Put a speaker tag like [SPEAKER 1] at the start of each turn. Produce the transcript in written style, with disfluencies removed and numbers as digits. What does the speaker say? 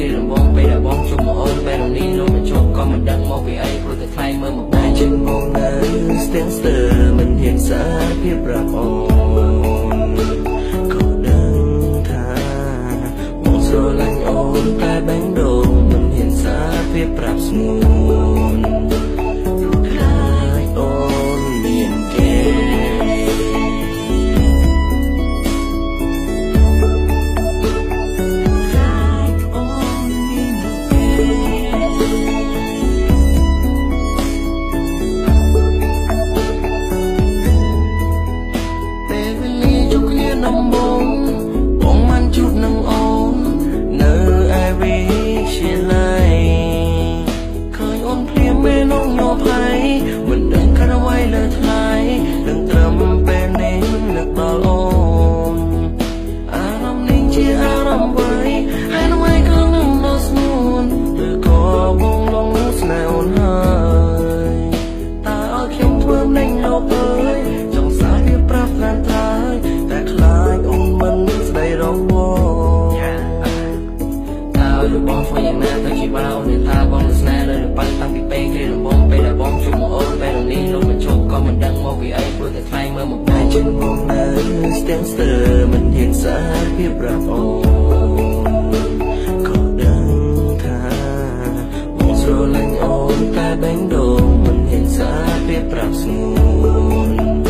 [SPEAKER 1] គេរំបងពេលដែលបងជួបមកអូនពេលនេះលោកមិនជប់ក៏មិនដឹងមកពីអីព្រោះតែថ្លៃមើលមកតែជិះមកនៅស្ទាំងស្ទើមិនហ៊ានសារភាពប្រាប់អូនក៏ដឹងថាបងស្រឡាញ់អូនតែបែងដូងមិនហ៊ានសារភាពប្រាប់ស្ងួនខ្លាចអូនមានគេមិនដឹងក្រវៃលើថ្លៃនឹងត្រឹមពេលនេះនឹកដល់អូនអារម្មណ៍នេះជាអារម្មណ៍អ្វីហើយអ្វីក៏នឹងដល់ស្ងួនឬក៏បងលងស្នេហ៍អូនហើយតើឲ្យខ្ញុំធ្វើម្ដេចលោកអើយចង់សារវាប្រាប់ស្នាត្រើយតែខ្លាចអូនមិនស្ដីរងបងតើឲ្យបងធ្វើយ៉ាងណាទៅជាបាអូននិយាយថាបងស្នេហ៍លើប៉ាន់តាំងពីពេលគេរំបងពេលដែលបងជួបមកអូនពេលនេះលោកមិនជប់ក៏មិនដឹងមកពីអីព្រោះតែថ្លៃមើលមកតែជិះមកនៅស្ទាំងស្ទើមិនហ៊ានសារភាពប្រាប់អូនក៏ដឹងថាបងស្រឡាញ់អូនតែបែងដូងមិនហ៊ានសារភាពប្រាប់ស្ងួន